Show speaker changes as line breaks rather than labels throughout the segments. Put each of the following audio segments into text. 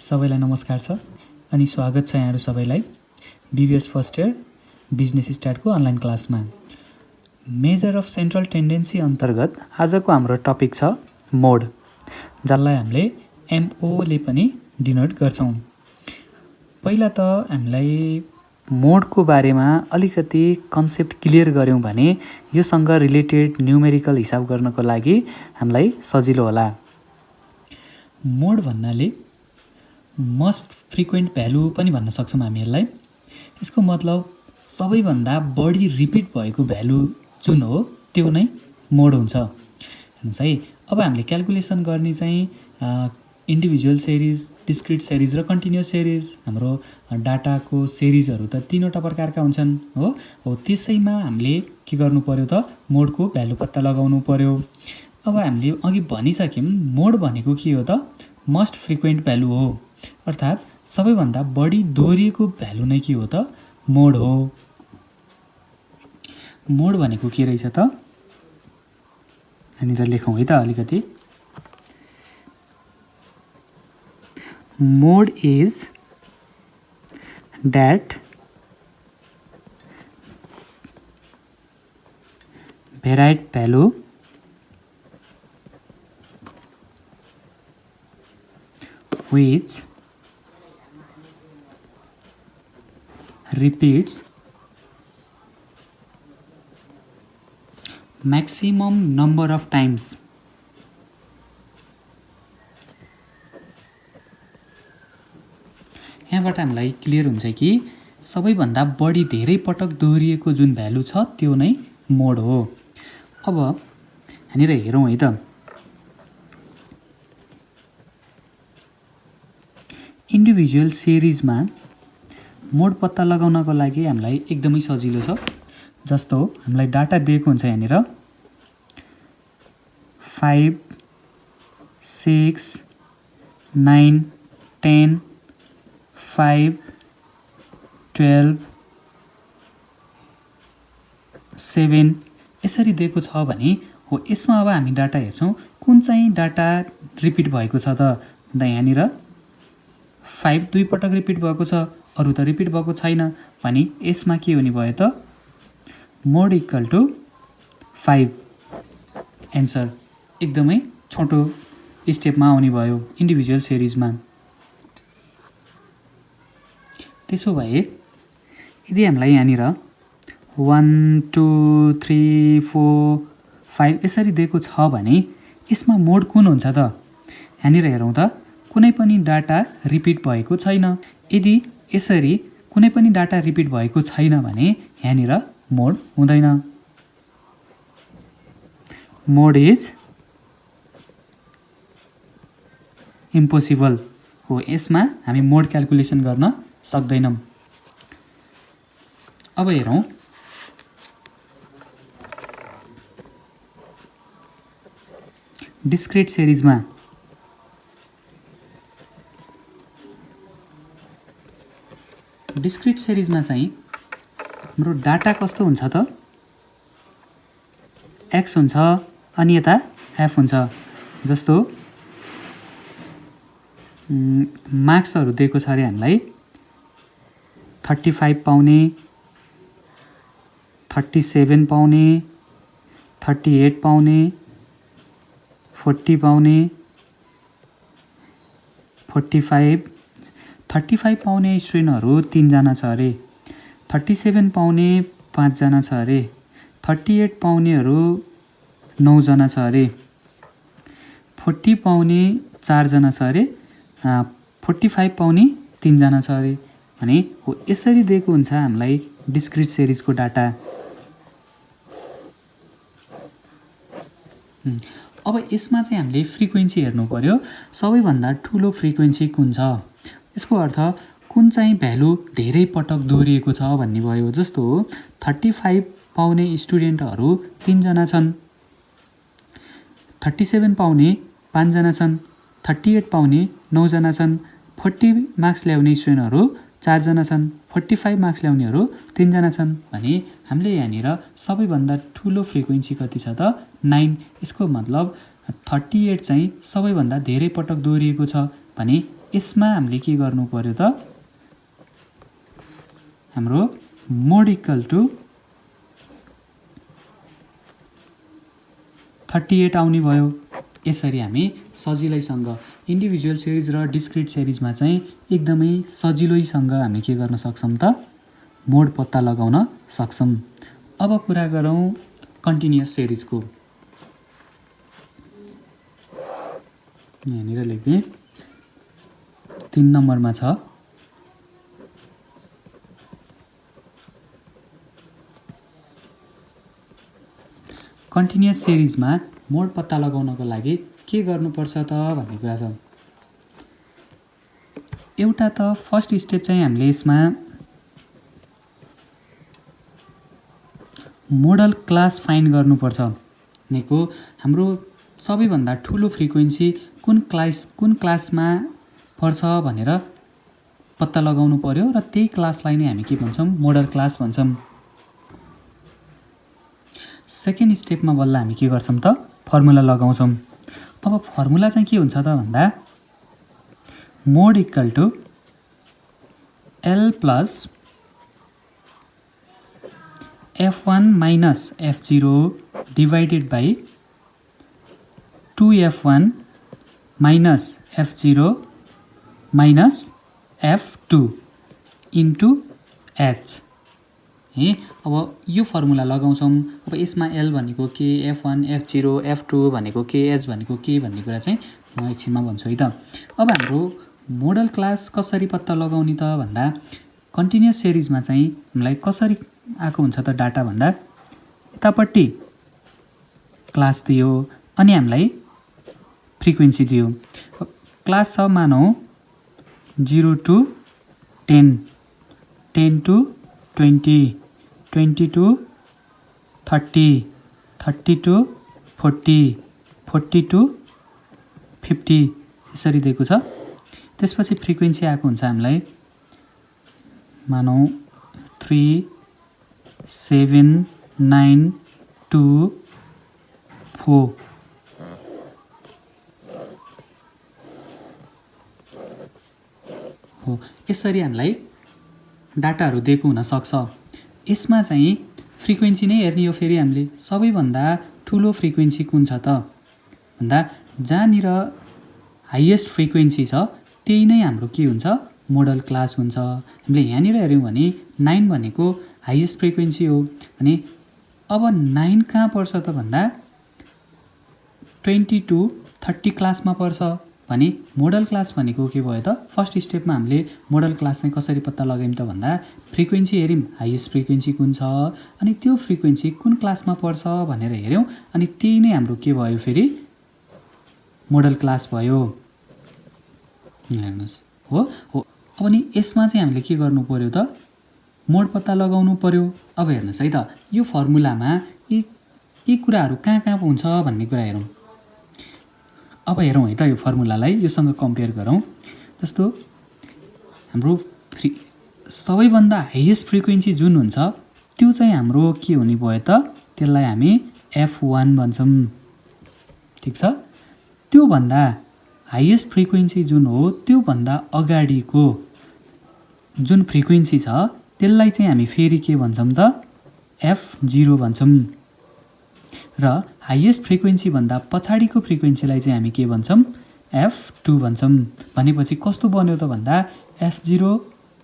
सबैलाई नमस्कार छ अनि स्वागत छ यहाँहरु सबैलाई बीबीएस फर्स्ट इयर बिजनेस स्टार्टको अनलाइन क्लासमा। मेजर अफ सेन्ट्रल टेन्डेन्सी अन्तर्गत आजको हाम्रो टपिक छ मोड, जसलाई हामीले एमओ ले पनि डिनोट गर्छौं। पहिला त हामीलाई मोडको बारेमा अलिकति कन्सेप्ट क्लियर गर्यौं भने योसँग रिलेटेड न्यूमेरिकल हिसाब गर्नको लागि हामीलाई सजिलो होला। मोड भन्नाले मस्ट फ्रिक्वेन्ट भ्यालु पनि भन्न सक्छौं हामी यसलाई। यसको मतलब सबैभन्दा बढी रिपिट भएको भ्यालु जुन हो त्यो नै मोड हुन्छ। हेर्नुस् है, अब हामीले क्याल्कुलेसन गर्ने चाहिँ इन्डिभिजुअल सिरिज, डिस्क्रिट सिरिज र कन्टिन्युअस सिरिज। हाम्रो डाटाको सिरिजहरु त तीनवटा प्रकारका हुन्छन् हो त्यसैमा हामीले के गर्नु पर्यो त मोडको भ्यालु पत्ता लगाउनु पर्यो। अब हामीले अघि भनिसक्यौं मोड भनेको के हो त मस्ट फ्रिक्वेन्ट भ्यालु हो, अर्थात सबैभन्दा बढी दोहोरिएको भ्यालु नै के हो त मोड हो। मोड भनेको के रहेछ त यहाँनिर लेखौं है त अलिकति। मोड is that varied value which repeats maximum number of times यहाँबाट हामीलाई क्लियर हुन्छ कि सबैभन्दा बढी धेरै पटक दोहोरिएको जुन भ्यालु छ त्यो नै मोड हो। अब यहाँनिर हेरौं है त, इन्डिभिजुअल सिरिजमा मोड पत्ता लगाउनको लागि हामीलाई एकदमै सजिलो छ। जस्तो हामीलाई डाटा दिएको हुन्छ यहाँनिर 5 6 9 10 5 12 7 यसरी दिएको छ भने हो यसमा अब हामी डाटा हेर्छौं कुन चाहिँ डाटा रिपिट भएको छ त यहाँनिर 5 दुई पटक रिपिट भएको छ, अरु त रिपिट भएको छैन भने यसमा के हुने भयो त मोड इक्वल टु 5। एन्सर एकदमै छोटो स्टेपमा आउने भयो इन्डिभिजुअल सिरिजमा। त्यसो भए यदि हामीलाई यहाँनिर 1 2 3 4 5 यसरी दिएको छ भने यसमा मोड कुन हुन्छ त यहाँनिर हेरौं त कुनै पनि डाटा रिपिट भएको छैन। यदि यसरी कुनै पनि डाटा रिपिट भएको छैन भने यहाँनिर मोड हुँदैन। मोड इज इम्पोसिबल हो, यसमा हामी मोड क्याल्कुलेसन गर्न सक्दैनौं। अब हेरौं डिस्क्रिट सिरिजमा। डिस्क्रिट सिरिजमा चाहिँ हाम्रो डाटा कस्तो हुन्छ त x हुन्छ अनि यता f हुन्छ। जस्तो मार्क्सहरु दिएको छ रे हामीलाई 35 पाउने, 37 पाउने, 38 पाउने, 40 पाउने, 45 35 पाउने स्टुडेन्टहरु 3 जना छ अरे, 37 पाउने 5 जना छ अरे, 38 पाउनेहरु 9 जना छ अरे, 40 पाउने 4 जना छ अरे, 45 पाउने 3 जना छ अरे भने हो यसरी दिएको हुन्छ हामीलाई डिस्क्रिट सिरिजको डाटा। अब यसमा चाहिँ हामीले फ्रिक्वेन्सी हेर्नु पर्यो, सबैभन्दा ठूलो फ्रिक्वेन्सी कुन छ, यसको अर्थ कुन चाहिँ भ्यालु धेरै पटक दोहोरिएको छ भन्ने भयो। जस्तो 35 पाउने स्टुडेन्टहरु 3 जना छन्, 37 पाउने 5 जना छन्, 38 पाउने 9 जना छन्, 40 मार्क्स ल्याउने स्टुडेन्टहरु 4 जना छन्, 45 मार्क्स ल्याउनेहरु 3 जना छन् भने हामीले यहाँनिर सबैभन्दा ठूलो फ्रिक्वेन्सी कति छ त 9। यसको मतलब 38 चाहिँ सबैभन्दा धेरै पटक दोहोरिएको छ भने यसमा हामीले के गर्नु पर्यो त हाम्रो मोड इक्वल टु 38 आउने भयो। यसरी हामी सजिलैसँग इन्डिभिजुअल सिरिज र डिस्क्रिट सिरिजमा चाहिँ एकदमै सजिलैसँग हामी के गर्न सक्छौं त मोड पत्ता लगाउन सक्छौं। अब कुरा गरौँ कन्टिन्युअस सिरिजको। यहाँनिर लेख्दै 3 नम्बरमा छ कन्टिन्युअस सिरिजमा मोड पत्ता लगाउनको लागि के गर्नुपर्छ त भन्ने कुरा छ। एउटा त फर्स्ट स्टेप चाहिँ हामीले यसमा मोडल क्लास फाइन्ड गर्नुपर्छ। भनेको हाम्रो सबैभन्दा ठुलो फ्रिक्वेन्सी कुन क्लासमा पर्छ भनेर पत्ता लगाउनु पर्यो र त्यही क्लासलाई नै हामी के भन्छौं मोडल क्लास भन्छौं। सेकेन्ड स्टेपमा बल्ल हामी के गर्छौं त फर्मुला लगाउँछौं। अब फर्मुला चाहिँ के हुन्छ त भन्दा mode equal to L plus F1 minus F0 divided by 2F1 minus F0 minus F2 into H। अब यो फर्मुला लगाउँछौं। अब यसमा L भनेको के, F1, F0, F2 भनेको के, H भनेको के भन्ने कुरा चाहिँ म एकछिनमा भन्छु है त। अब हाम्रो मोडल क्लास कसरी पत्ता लगाउने त भन्दा कन्टिन्युअस सिरिजमा चाहिँ हामीलाई कसरी आएको हुन्छ त डाटा भन्दा यतापट्टि क्लास दियो अनि हामीलाई फ्रिक्वेन्सी दियो। क्लास छ मानौ 0 to 10, 10 to 20, 20 to 30, 30 to 40, 40 to 50 यसरी दिएको छ। त्यसपछि फ्रिक्वेन्सी आएको हुन्छ हामीलाई मानौ 3, 7, 9, 2, 4 हो। यसरी हामीलाई डाटाहरू दिएको हुन सक्छ। यसमा चाहिँ फ्रिक्वेन्सी नै हेर्ने हो। फेरि हामीले सबैभन्दा ठुलो फ्रिक्वेन्सी कुन छ त भन्दा जहाँनिर हाईएस्ट फ्रिक्वेन्सी छ त्यही नै हाम्रो के हुन्छ मोडल क्लास हुन्छ। हामीले यहाँनिर हेर्यौं भने 9 भनेको हाईएस्ट फ्रिक्वेन्सी हो भने अब 9 कहाँ पर्छ त भन्दा 20 टु 30 क्लासमा पर्छ भने मोडल क्लास भनेको के भयो त फर्स्ट स्टेपमा हामीले मोडल क्लास चाहिँ कसरी पत्ता लगायौं त भन्दा फ्रिक्वेन्सी हेर्यौं हाईएस्ट फ्रिक्वेन्सी कुन छ अनि त्यो फ्रिक्वेन्सी कुन क्लासमा पर्छ भनेर हेर्यौं अनि त्यही नै हाम्रो के भयो फेरि मोडल क्लास भयो। हेर्नुस् हो अब नि यसमा चाहिँ हामीले के गर्नु पर्यो त मोड पत्ता लगाउनु पर्यो। अब हेर्नुस् है त यो फर्मुलामा यी कुराहरू कहाँ हुन्छ भन्ने कुरा हेरौं। अब हेरौं है त यो फर्मुलालाई योसँग कम्पेयर गरौं। जस्तो हाम्रो सबैभन्दा हाईएस्ट फ्रिक्वेन्सी जुन हुन्छ त्यो चाहिँ हाम्रो के हुने भयो त त्यसलाई हामी F1 भन्छौं। ठीक छ। त्यो भन्दा हाईएस्ट फ्रिक्वेन्सी जुन हो त्यो भन्दा अगाडिको जुन फ्रिक्वेन्सी छ त्यसलाई चाहिँ हामी फेरि के भन्छौं त F0 भन्छौं र हाईएस्ट फ्रिक्वेन्सी भन्दा पछाडिको फ्रिक्वेन्सीलाई चाहिँ हामी के भन्छौं F2 भन्छौं। भनेपछि कस्तो बन्यो त भन्दा F0,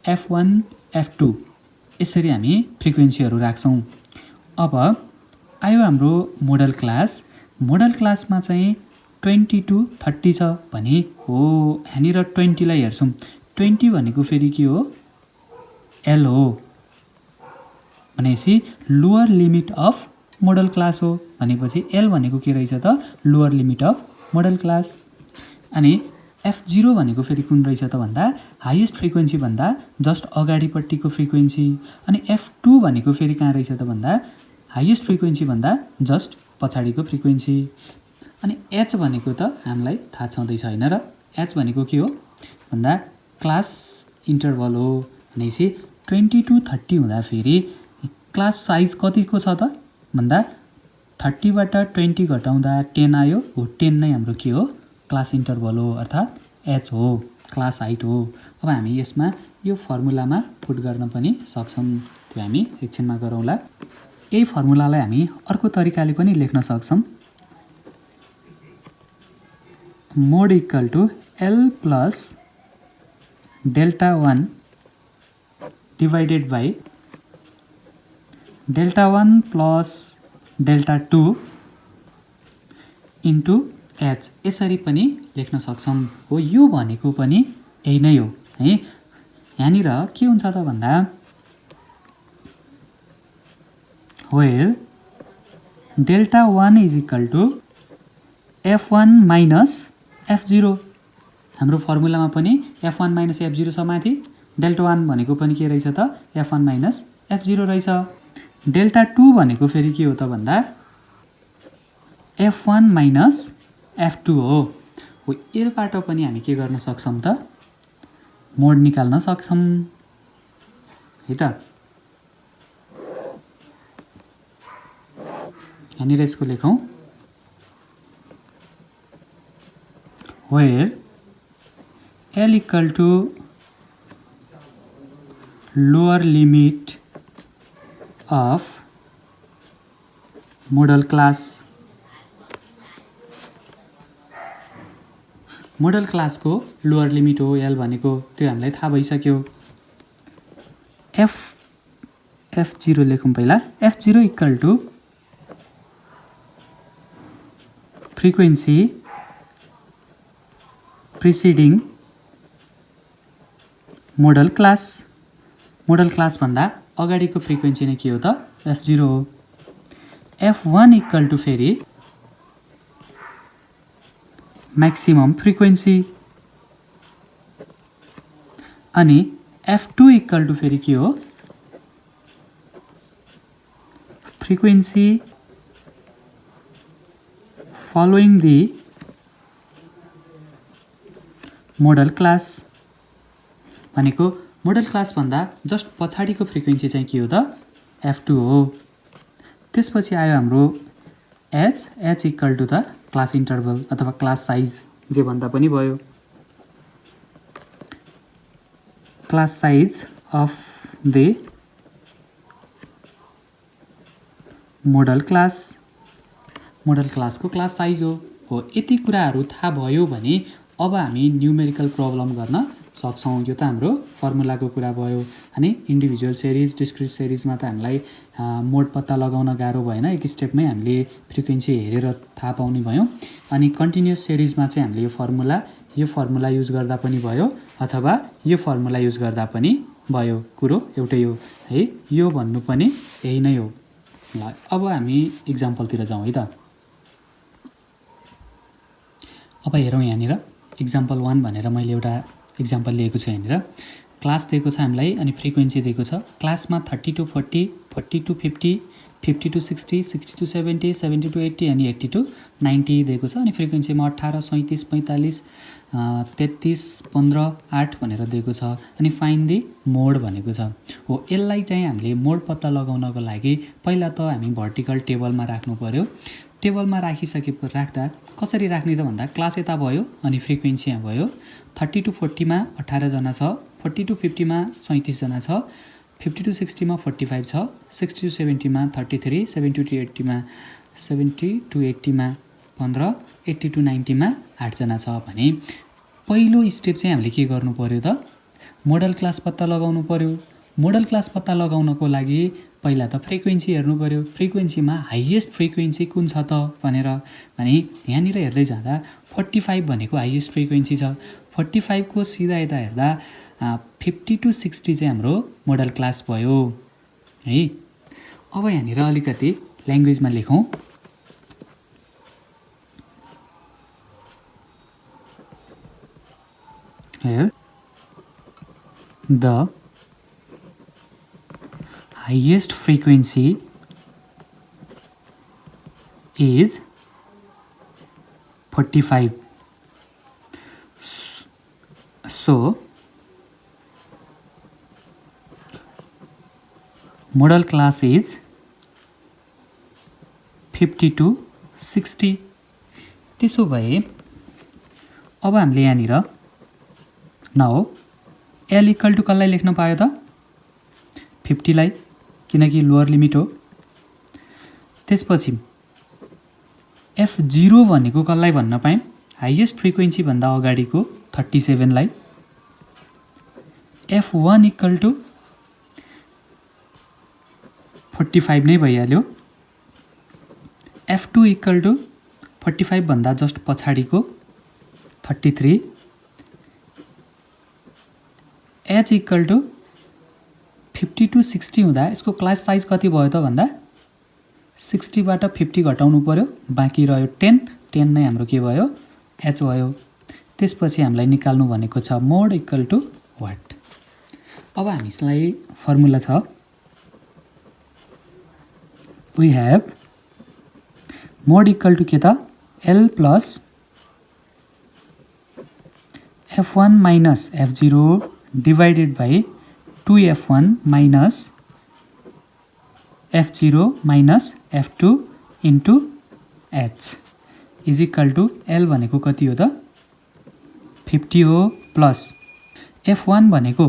F1, F2 यसरी हामी फ्रिक्वेन्सीहरू राख्छौं। अब आयो हाम्रो मोडल क्लास। मोडल क्लासमा चाहिँ 20 टु 30 छ भने हो यहाँनिर 20 लाई हेर्छौं। 20 भनेको फेरि के हो L हो भनेपछि lower limit of model class हो। भनेपछि L भनेको के रहेछ त lower limit of model class. अनि F0 भनेको फेरि कुन रहेछ त भन्दा हाईएस्ट फ्रिक्वेन्सी भन्दा जस्ट अगाडिपट्टिको फ्रिक्वेन्सी। अनि F2 भनेको फेरि कहाँ रहेछ त भन्दा हाईएस्ट फ्रिक्वेन्सी भन्दा जस्ट पछाडिको फ्रिक्वेन्सी। अनि H भनेको त हामीलाई थाहा छँदैछ हैन र H भनेको के हो भन्दा क्लास इन्टरभल हो। भनेपछि 20 टु 30 हुँदा फेरि क्लास साइज कतिको छ त भन्दा 30 बाट 20 घटाउँदा 10 आयो हो। 10 नै हाम्रो के हो क्लास इन्टरभल हो अर्थात् H हो। क्लास हाइट हो। अब हामी यसमा यो फर्मुलामा पुट गर्न पनि सक्छौँ, त्यो हामी एकछिनमा गरौँला। यही फर्मुलालाई हामी अर्को तरिकाले पनि लेख्न सक्छौँ। Mode equal to L plus delta 1 divided by delta 1 plus delta 2 into H, यसरी पनि लेख्न सक्छौँ। हो, यो भनेको पनि यही नै हो है। यहाँनिर के हुन्छ त भन्दा where delta 1 is equal to F1 minus F0। हाम्रो फर्मुलामा पनि F1 माइनस F0 छ माथि। डेल्टा 1 भनेको पनि के रहेछ त F1 माइनस F0 रहेछ। डेल्टा 2 भनेको फेरि के हो त भन्दा F1 माइनस F2 हो। यसबाट पनि हामी के गर्न सक्छौँ त मोड निकाल्न सक्छौँ है त। यहाँनिर यसको लेखौँ where L equal to lower limit of model class. Model क्लासको लोअर लिमिट हो L भनेको, त्यो हामीलाई थाहा भइसक्यो। F0 लेखौँ पहिला। F0 equal to frequency preceding modal class. Modal class भन्दा अगाडिको फ्रिक्वेन्सी नै के हो त F0 हो। F1 इक्वल टु फेरि म्याक्सिमम फ्रिक्वेन्सी, अनि F2 इक्वल टु फेरि के हो frequency following the model class. भनेको मोडल क्लास भन्दा जस्ट पछाडिको फ्रिक्वेन्सी चाहिँ के हो त F2 हो। त्यसपछि आयो हाम्रो H इक्वल टु त क्लास इन्टरभल अथवा क्लास साइज, जे भन्दा पनि भयो। Class size of the model class. Model क्लासको क्लास साइज हो। यति कुराहरू थाहा भयो भने अब हामी न्युमेरिकल प्रब्लम गर्न सक्छौँ। यो त हाम्रो फर्मुलाको कुरा भयो। अनि इन्डिभिजुअल सिरिज डिस्क्रिट सिरिजमा त हामीलाई मोड पत्ता लगाउन गाह्रो भएन, एक स्टेपमै हामीले फ्रिक्वेन्सी हेरेर थाहा पाउने भयौँ। अनि कन्टिन्युस सिरिजमा चाहिँ हामीले यो फर्मुला युज गर्दा पनि भयो अथवा यो फर्मुला युज गर्दा पनि भयो, कुरो एउटै हो है। यो भन्नु पनि यही नै हो। ल अब हामी इक्जाम्पलतिर जाउँ है त। अब हेरौँ, यहाँनिर इक्जाम्पल 1 भनेर मैले एउटा इक्जाम्पल लिएको छु। यहाँनिर क्लास दिएको छ हामीलाई अनि फ्रिक्वेन्सी दिएको छ। क्लासमा 30 to 40, 40 to 50, 50 to 60, 60 to 70, 70 to 80 अनि 80 to 90 दिएको छ। अनि फ्रिक्वेन्सीमा 18, 37, 45, 33, 15, 8 भनेर दिएको छ। अनि फाइन्ड दी मोड भनेको छ। हो, यसलाई चाहिँ हामीले मोड पत्ता लगाउनको लागि पहिला त हामी भर्टिकल टेबलमा राख्नु पर्यो। टेबलमा राख्दा कसरी राख्ने त भन्दा क्लास यता भयो अनि फ्रिक्वेन्सी यहाँ भयो। 30 to 40 मा 18 जना छ, 40 to 50 मा 37 जना छ, 50 to 60 मा 45 छ, 60 to 70 मा 33, 70 to 80 मा 15, 80 to 90 मा 8 जना छ भने पहिलो स्टेप चाहिँ हामीले के गर्नु पर्यो त मोडल क्लास पत्ता लगाउनु पर्यो। मोडल क्लास पत्ता लगाउनको लागि पहिला त फ्रिक्वेन्सी हेर्नु पर्यो। फ्रिक्वेन्सीमा हाइएस्ट फ्रिक्वेन्सी कुन छ त भनेर भने यहाँनिर हेर्दै जाँदा 45 भनेको हाइएस्ट फ्रिक्वेन्सी छ। 45 को सिधा यता हेर्दा 50 to 60 चाहिँ हाम्रो मोडल क्लास भयो है। अब यहाँनिर अलिकति ल्याङ्ग्वेजमा लेखौँ। Here the highest frequency is 45. So model class is 50 to 60. त्यसो भए अब हामीले यहाँनिर नाउ एल इक्वल टु कसलाई लेख्न पायो त 50 लाई, किनकि लोअर लिमिट हो। त्यसपछि F0 भनेको कसलाई भन्न पाएँ, हाइएस्ट फ्रिक्वेन्सी भन्दा अगाडिको 37 लाई। F1 इक्वल टु 45 नै भइहाल्यो। F2 इक्वल टु 45 भन्दा जस्ट पछाडिको 33। H इक्वल टु 50 टु 60 हुँदा यसको क्लास साइज कति भयो त भन्दा 60 बाट 50 घटाउनु पर्यो, बाँकी रह्यो 10। 10 नै हाम्रो के भयो, H भयो। त्यसपछि हामीलाई निकाल्नु भनेको छ मोड इक्वल टु वाट। अब हामीलाई फर्मुला छ, we have mode equal to के त L plus F1 minus F0 divided by 2F1 minus F0 minus F2 into H is equal to L भनेको कति हो त 50 हो, प्लस F1 भनेको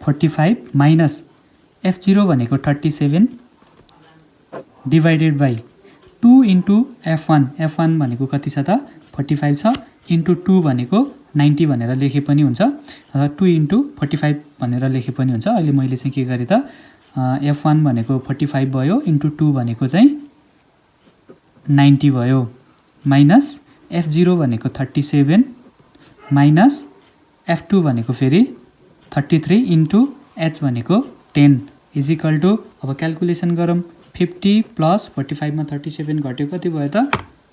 45 माइनस F0 भनेको 37 divided by 2 into F1। F1 भनेको कति छ त 45 छ, इन्टु 2 भनेको 90 भनेर लेखे पनि हुन्छ, 2 इन्टु 45 भनेर लेखे पनि हुन्छ। अहिले मैले चाहिँ के गरेँ त F1 भनेको 45 भयो, इन्टु 2 भनेको चाहिँ 90 भयो, माइनस F0 भनेको 37 माइनस F2 भनेको फेरि 33 इन्टु H भनेको 10 इज इक्वल टु, अब क्यालकुलेसन गरौँ, 50 प्लस 45 मा 37 घट्यो कति भयो त,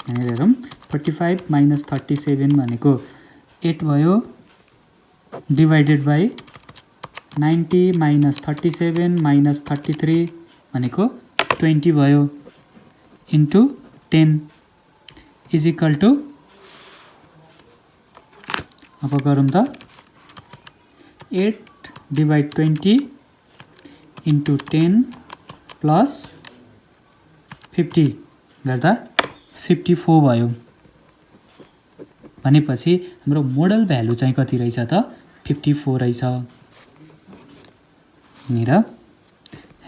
यहाँनिर हेरौँ 45 माइनस 37 भनेको 8 भयो, डिवाइडेड बाई 90 माइनस 37 माइनस 33 भनेको 20 भयो, इन्टु 10 इज इक्वल टु, अब गरौँ त 8 डिवाइड 20 इन्टु 10 प्लस 50 गर्दा 54 भयो। भनेपछि हाम्रो मोडल भ्यालु चाहिँ कति रहेछ त 54 रहेछ। निर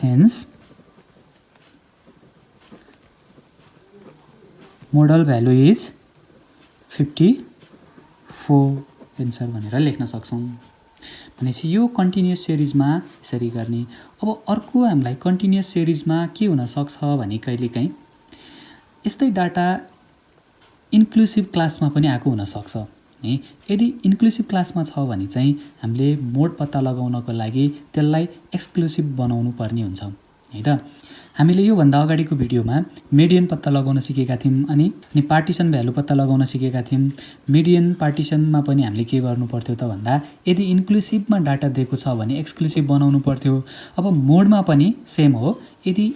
hence modal value is 54 answer भनेर लेख्न सक्छौँ। भनेपछि यो कन्टिन्युअस सिरिजमा यसरी गर्ने। अब अर्को हामीलाई कन्टिन्युअस सिरिजमा के हुन सक्छ भने कहिलेकाहीँ यस्तै डाटा इन्क्लुसिभ क्लासमा पनि आएको हुन सक्छ है। यदि इन्क्लुसिभ क्लासमा छ भने चाहिँ हामीले मोड पत्ता लगाउनको लागि त्यसलाई एक्सक्लुसिभ बनाउनु पर्ने हुन्छ है त। हामीले यो भन्दा अगाडिको भिडियोमा मिडियन पत्ता लगाउन सिकेका थियौँ, अनि पार्टिसन भ्यालु पत्ता लगाउन सिकेका थियौँ। मिडियन पार्टिसनमा पनि हामीले के गर्नु पर्थ्यो त भन्दा यदि इन्क्लुसिभमा डाटा दिएको छ भने एक्सक्लुसिभ बनाउनु पर्थ्यो। अब मोडमा पनि सेम हो, यदि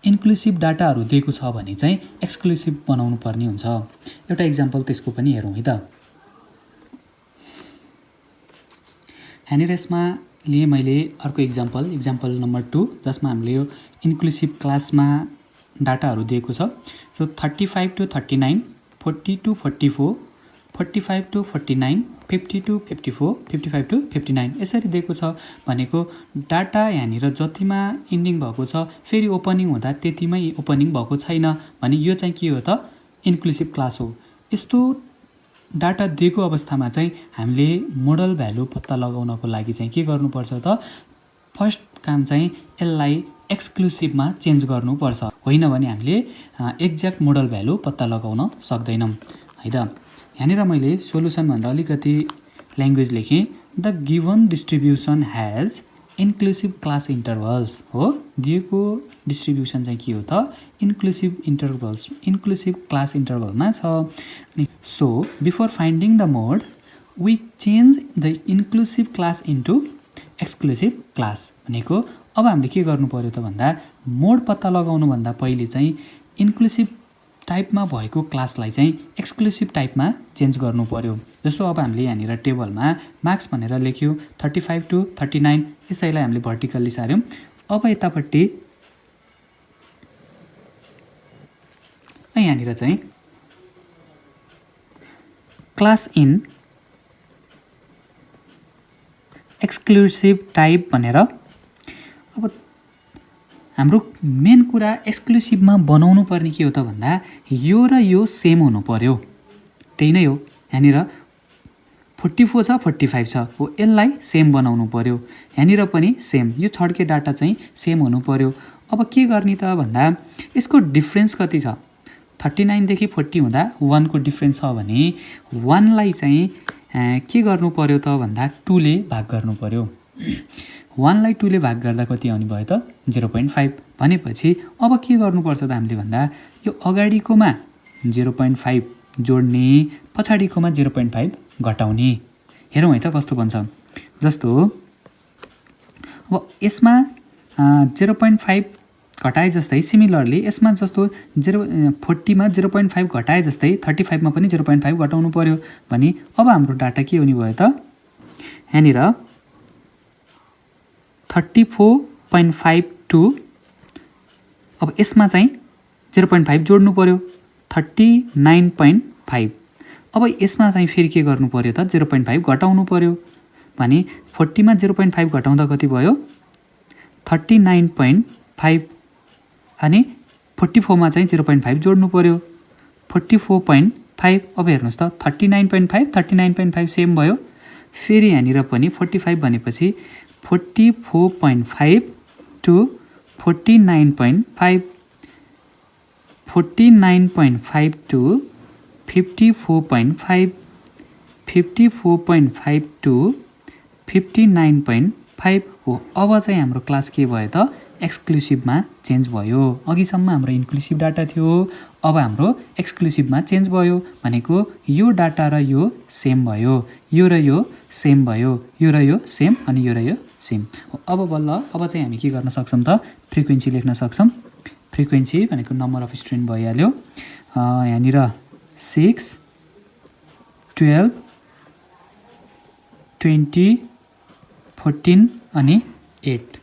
इन्क्लुसिभ डाटाहरू दिएको छ भने चाहिँ एक्सक्लुसिभ बनाउनु पर्ने हुन्छ। एउटा इक्जाम्पल त्यसको पनि हेरौँ है त। यहाँनिर यसमा लिए मैले अर्को इक्जाम्पल नम्बर 2 जसमा हामीले यो इन्क्लुसिभ क्लासमा डाटाहरू दिएको छ। सो 35 to 39, 40 to 44, 45 to 49, 50 to 54, 55 to 59 यसरी दिएको छ भनेको डाटा यहाँनिर जतिमा इन्डिङ भएको छ फेरि ओपनिङ हुँदा त्यतिमै ओपनिङ भएको छैन भने यो चाहिँ के हो त इन्क्लुसिभ क्लास हो। यस्तो डाटा दिएको अवस्थामा चाहिँ हामीले मोडल भ्यालु पत्ता लगाउनको लागि चाहिँ के गर्नुपर्छ त फर्स्ट काम चाहिँ यसलाई एक्सक्लुसिभमा चेन्ज गर्नुपर्छ, होइन भने हामीले एक्ज्याक्ट मोडल भ्यालु पत्ता लगाउन सक्दैनौँ है त। यहाँनिर मैले सोलुसन भनेर अलिकति ल्याङ्ग्वेज लेखेँ। The given distribution has inclusive class intervals हो। दिएको डिस्ट्रिब्युसन चाहिँ के हो त इन्क्लुसिभ इन्टरभल्स, इन्क्लुसिभ क्लास इन्टरभलमा छ। So before finding the mode we change the inclusive class into exclusive class भनेको अब हामीले के गर्नु पर्यो त भन्दा मोड पत्ता लगाउनुभन्दा पहिले चाहिँ इन्क्लुसिभ टाइपमा भएको क्लासलाई चाहिँ एक्सक्लुसिभ टाइपमा चेन्ज गर्नु पर्यो। जस्तो अब हामीले यहाँनिर टेबलमा मार्क्स भनेर लेख्यौँ 35 टु 39, यसैलाई हामीले भर्टिकल्ली सार्यौँ। अब यतापट्टि यहाँनिर चाहिँ क्लास इन एक्सक्लुसिभ टाइप भनेर। अब हाम्रो मेन कुरा एक्सक्लुसिभमा बनाउनु पर्ने के हो त भन्दा यो र यो सेम हुनु पर्यो, त्यही नै हो। यहाँनिर 44 छ 45 छ हो, यसलाई सेम बनाउनु पर्यो। यहाँनिर पनि सेम, यो छड्के डाटा चाहिँ सेम हुनु पर्यो। अब के गर्ने त भन्दा यसको डिफ्रेन्स कति छ, 39 देखि 40 हुँदा 1 को डिफ्रेन्स छ भने 1 लाई चाहिँ के गर्नु पर्यो त भन्दा 2 ले भाग गर्नु पर्यो। 1 लाई 2 ले भाग गर्दा कति आउने भयो त 0.5। भनेपछि अब के गर्नुपर्छ त हामीले भन्दा यो अगाडिकोमा 0.5 जोड्ने, पछाडिकोमा 0.5 घटाउने। हेरौँ है त कस्तो बन्छ। जस्तो अब यसमा 0.5 घटाए जस्तै सिमिलरली यसमा जस्तो 40 मा 0.5 घटाए जस्तै 35 मा पनि 0.5 घटाउनु पर्यो भने अब हाम्रो डाटा के हुने भयो त यहाँनिर 34.52। अब यसमा चाहिँ 0.5 जोड्नु पर्यो 39.5। अब यसमा चाहिँ फेरि के गर्नु पर्यो त 0.5 घटाउनु पर्यो भने 40 मा 0.5 घटाउँदा कति भयो 39.5 अनि 44 मा चाहिँ 0.5 जोड्नु पर्यो 44.5। अब हेर्नुहोस् त 39.5 39.5 सेम भयो। फेरि यहाँनिर पनि 45 भनेपछि 44.5 टु 49.5, 49.5 टु 54.5, 54.5 टु 59.5 हो। अब चाहिँ हाम्रो क्लास के भयो त एक्सक्लुसिभमा चेन्ज भयो। अघिसम्म हाम्रो इन्क्लुसिभ डाटा थियो, अब हाम्रो एक्सक्लुसिभमा चेन्ज भयो भनेको यो डाटा र यो सेम भयो, यो र यो सेम भयो, यो र यो सेम अनि यो र यो सेम। अब बल्ल अब चाहिँ हामी के गर्न सक्छौँ त फ्रिक्वेन्सी लेख्न सक्छौँ। फ्रिक्वेन्सी भनेको नम्बर अफ स्टुडेन्ट भइहाल्यो। यहाँनिर 6, 12, 20, 14 अनि 8।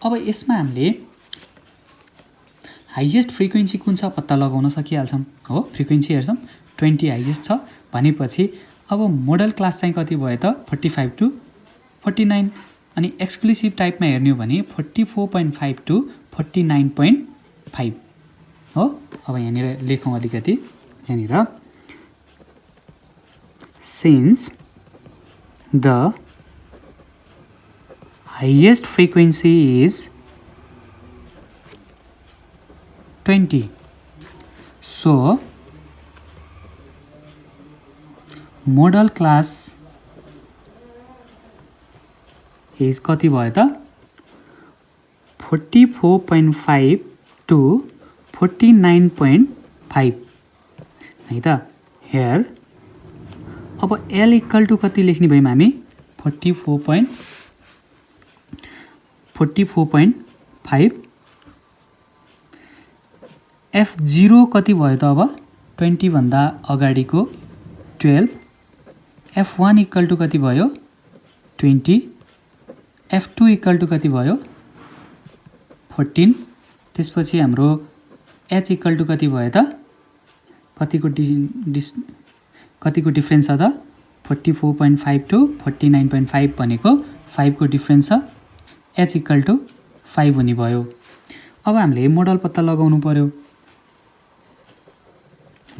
अब यसमा हामीले हाइएस्ट फ्रिक्वेन्सी कुन छ पत्ता लगाउन सकिहाल्छौँ हो। फ्रिक्वेन्सी हेर्छौँ 20 हाइएस्ट छ भनेपछि अब मोडल क्लास चाहिँ कति भयो त 45 टु 49 अनि एक्सक्लुसिभ टाइपमा हेर्ने हो भने 44.5 टु 49.5 हो। अब यहाँनिर लेखौँ अलिकति, यहाँनिर since the highest frequency is 20, so model class is कति भयो त 44.5 to 49.5 है त। here अब L इक्वल टु कति लेख्ने भयौँ हामी 44.5। F0 कति भयो त अब 20 भन्दा अगाडिको 12। F1 इक्वल टु कति भयो 20। F2 इक्वल टु कति भयो 14। त्यसपछि हाम्रो H इक्वल टु कति भयो त कतिको डिफ्रेन्स छ त 44.5 टु 49.5 भनेको 5 को डिफ्रेन्स छ। H इक्वल टु 5 हुने भयो। अब हामीले मोडल पत्ता लगाउनु पर्यो।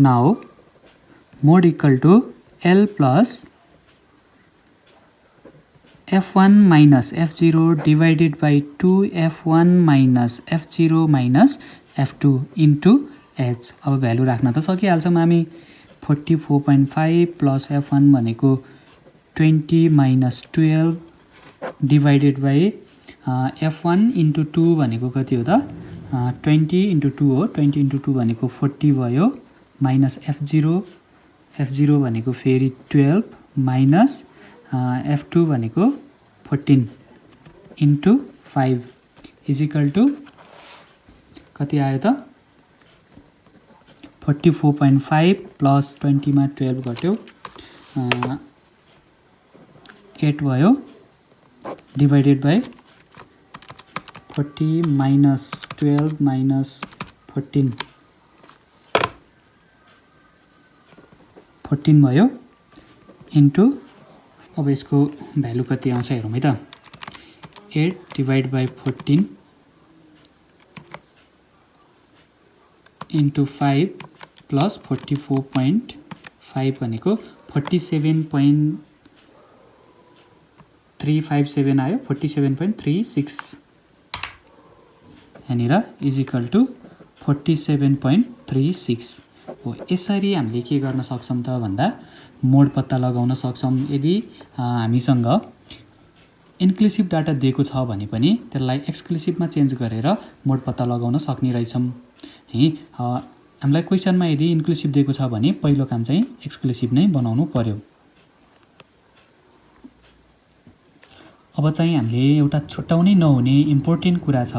Now mode equal to L plus F1 minus F0 divided by 2F1 minus F0 minus F2 into H। अब भ्यालु राख्न त सकिहाल्छौँ हामी। 44.5 प्लस F1 भनेको 20 minus 12 divided by F1 into 2 भनेको कति हो त 20 इन्टु 2 हो। 20 इन्टु 2 भनेको 40 भयो माइनस F0 भनेको फेरि 12 माइनस F2 भनेको 14 इन्टु 5 इजिकल टु कति आयो त 44.5 प्लस 20 मा 12 घट्यो 8 भयो डिभाइडेड बाई 40 माइनस 12 माइनस 14 भयो इन्टु अब यसको भ्यालु कति आउँछ हेरौँ है त 8 डिभाइड बाई 14 इन्टु 5 प्लस 44.5 भनेको 47.357 आयो 47.36 यहाँनिर इज इक्वल टु 47.36 हो। यसरी हामीले के गर्न सक्छौँ त भन्दा मोड पत्ता लगाउन सक्छौँ। यदि हामीसँग इन्क्लुसिभ डाटा दिएको छ भने पनि त्यसलाई एक्सक्लुसिभमा चेन्ज गरेर मोड पत्ता लगाउन सक्ने रहेछौँ है। हामीलाई क्वेसनमा यदि इन्क्लुसिभ दिएको छ भने पहिलो काम चाहिँ एक्सक्लुसिभ नै बनाउनु पर्यो। अब चाहिँ हामीले एउटा छुट्याउनै नहुने इम्पोर्टेन्ट कुरा छ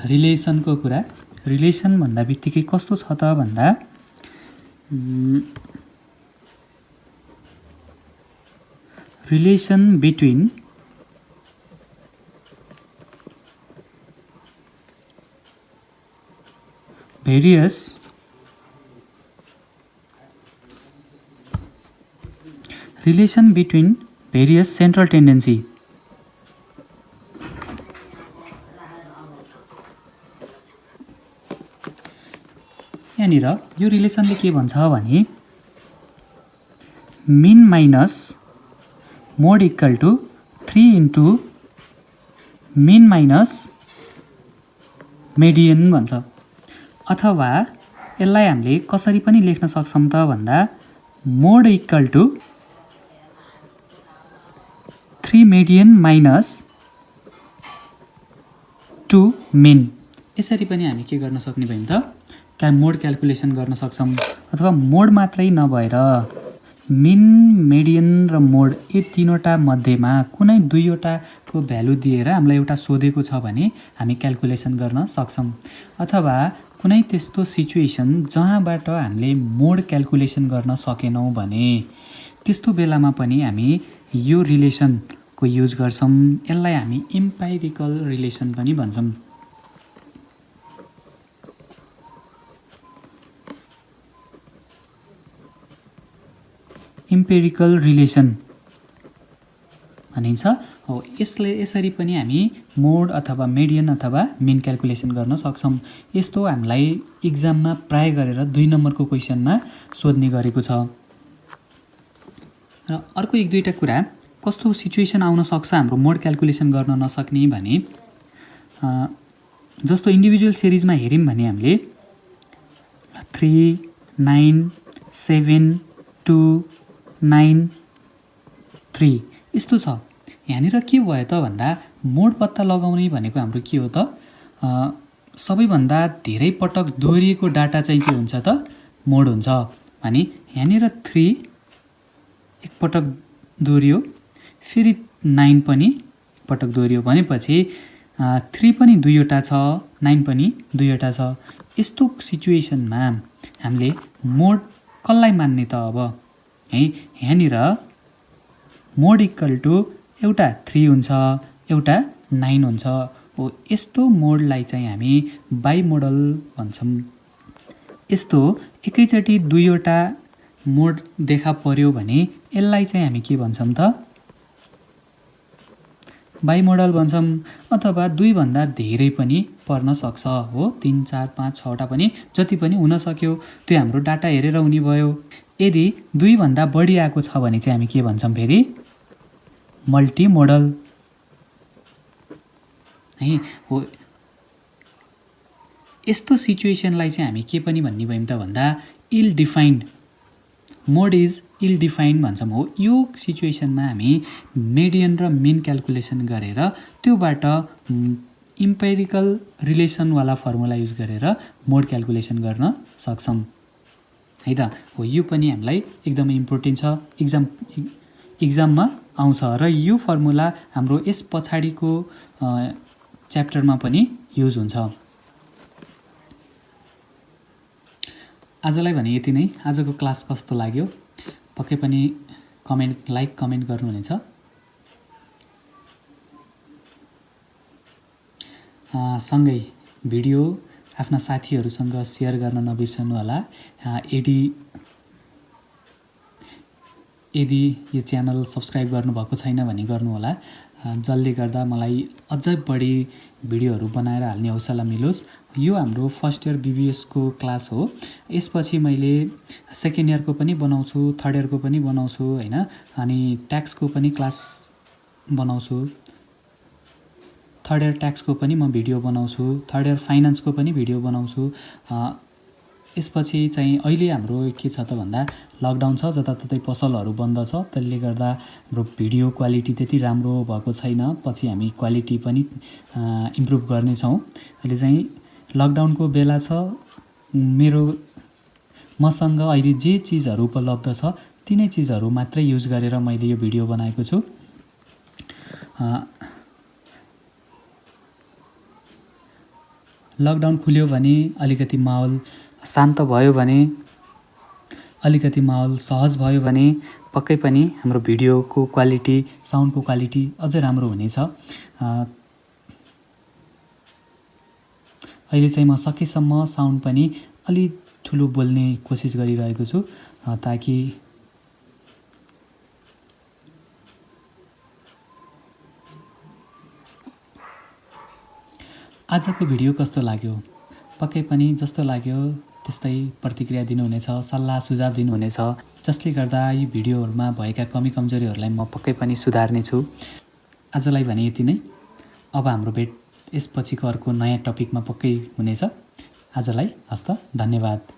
रिलेसनको कुरा। रिलेसन भन्दा बित्तिकै कस्तो छ त भन्दा relation between various relation between various central tendency यहाँनिर यो रिलेसनले के भन्छ भने mean minus mode equal to 3 into mean minus median भन्छ। अथवा यसलाई हामीले कसरी पनि लेख्न सक्छौँ त भन्दा mode equal to 3 median minus 2 mean. यसरी पनि हामी के गर्न सक्ने भयौँ त मोड क्याल्कुलेसन गर्न सक्छौँ। अथवा मोड मात्रै नभएर मिन मेडियन र मोड यी तीनवटा मध्येमा कुनै दुईवटाको भ्यालु दिएर हामीलाई एउटा सोधेको छ भने हामी क्याल्कुलेसन गर्न सक्छौँ। अथवा कुनै त्यस्तो सिचुएसन जहाँबाट हामीले मोड क्याल्कुलेसन गर्न सकेनौँ भने त्यस्तो बेलामा पनि हामी यो रिलेसनको युज गर्छौँ। यसलाई हामी इम्पाइरिकल रिलेसन पनि भन्छौँ। इम्पेरिकल रिलेसन भनिन्छ हो। यसरी पनि हामी मोड अथवा मेडियन अथवा मिन क्याल्कुलेसन गर्न सक्छौँ। यस्तो हामीलाई इक्जाममा प्राय गरेर 2 नम्बरको क्वेसनमा सोध्ने गरेको छ। र अर्को एक दुईवटा कुरा कस्तो सिचुएसन आउन सक्छ हाम्रो मोड क्याल्कुलेसन गर्न नसक्ने भने जस्तो इन्डिभिजुअल सिरिजमा हेऱ्यौँ भने हामीले 3 9 7 2 9 3 यस्तो छ। यहाँनिर के भयो त भन्दा मोड पत्ता लगाउने भनेको हाम्रो के हो त सबैभन्दा धेरै पटक दोहोरिएको डाटा चाहिँ के हुन्छ त मोड हुन्छ भने यहाँनिर 3 एकपटक दोहोरियो फेरि 9 पनि एकपटक दोहोरियो भनेपछि 3 पनि दुईवटा छ 9 पनि दुईवटा छ। यस्तो सिचुएसनमा हामीले मोड कसलाई मान्ने त अब है। यहाँनिर मोड इक्वल टु एउटा 3 हुन्छ एउटा 9 हुन्छ हो। यस्तो मोडलाई चाहिँ हामी बाई मोडल भन्छौँ। यस्तो एकैचोटि दुईवटा मोड देखा पर्यो भने यसलाई चाहिँ हामी के भन्छौँ त बाई मोडल भन्छौँ। अथवा 2 भन्दा धेरै पनि पर्न सक्छ हो। 3 4 5 6वटा पनि जति पनि हुन सक्यो त्यो हाम्रो डाटा हेरेर हुने भयो। यदि 2 भन्दा बढी आएको छ भने चाहिँ हामी के भन्छौँ फेरि मल्टी मोडल है हो। यस्तो सिचुएसनलाई चाहिँ हामी के पनि भन्ने भयौँ त भन्दा ill defined mode is ill defined भन्छौँ हो। यो सिचुएसनमा हामी मेडियन र मिन क्याल्कुलेसन गरेर त्योबाट इम्पेरिकल रिलेसनवाला फर्मुला युज गरेर मोड क्याल्कुलेसन गर्न सक्छौँ है त हो। यो पनि हामीलाई एकदमै इम्पोर्टेन्ट छ इक्जाममा आउँछ र यो फर्मुला हाम्रो यस पछाडिको च्याप्टरमा पनि युज हुन्छ। आजलाई भने यति नै। आजको क्लास कस्तो लाग्यो पक्कै पनि कमेन्ट गर्नुहुनेछ। सँगै भिडियो आफ्ना साथीहरूसँग सेयर गर्न नबिर्सनुहोला। यदि यो च्यानल सब्सक्राइब गर्नुभएको छैन भने गर्नुहोला, जसले गर्दा मलाई अझै बढी भिडियोहरू बनाएर हाल्ने हौसला मिलोस्। यो हाम्रो फर्स्ट इयर बीबीएसको क्लास हो। यसपछि मैले सेकेन्ड इयरको पनि बनाउँछु, थर्ड इयरको पनि बनाउँछु हैन, अनि ट्याक्सको पनि क्लास बनाउँछु। थर्ड इयर ट्याक्सको पनि म भिडियो बनाउँछु, थर्ड इयर फाइनान्सको पनि भिडियो बनाउँछु। यसपछि चाहिँ अहिले हाम्रो के छ त भन्दा लकडाउन छ, जताततै पसलहरू बन्द छ, त्यसले गर्दा हाम्रो भिडियो क्वालिटी त्यति राम्रो भएको छैन। पछि हामी क्वालिटी पनि इम्प्रुभ गर्नेछौँ। अहिले चाहिँ लकडाउनको बेला छ, मसँग अहिले जे चिजहरू उपलब्ध छ तिनै चिजहरू मात्रै युज गरेर मैले यो भिडियो बनाएको छु। लकडाउन खुल्यो भने अलिकति माहौल शान्त भयो भने, अलिकति माहौल सहज भयो भने पक्कै पनि हाम्रो भिडियोको क्वालिटी, साउन्डको क्वालिटी अझै राम्रो हुनेछ। अहिले चाहिँ म सकेसम्म साउन्ड पनि अलि ठुलो बोल्ने कोसिस गरिरहेको छु, ताकि आजको भिडियो कस्तो लाग्यो? पक्कै पनि जस्तो लाग्यो त्यस्तै प्रतिक्रिया दिनुहुनेछ, सल्लाह सुझाव दिनुहुनेछ, जसले गर्दा यी भिडियोहरूमा भएका कमी कमजोरीहरूलाई म पक्कै पनि सुधार्नेछु। आजलाई भने यति नै। अब हाम्रो भेट यसपछिको अर्को नयाँ टपिकमा पक्कै हुनेछ। आजलाई हस्त, धन्यवाद।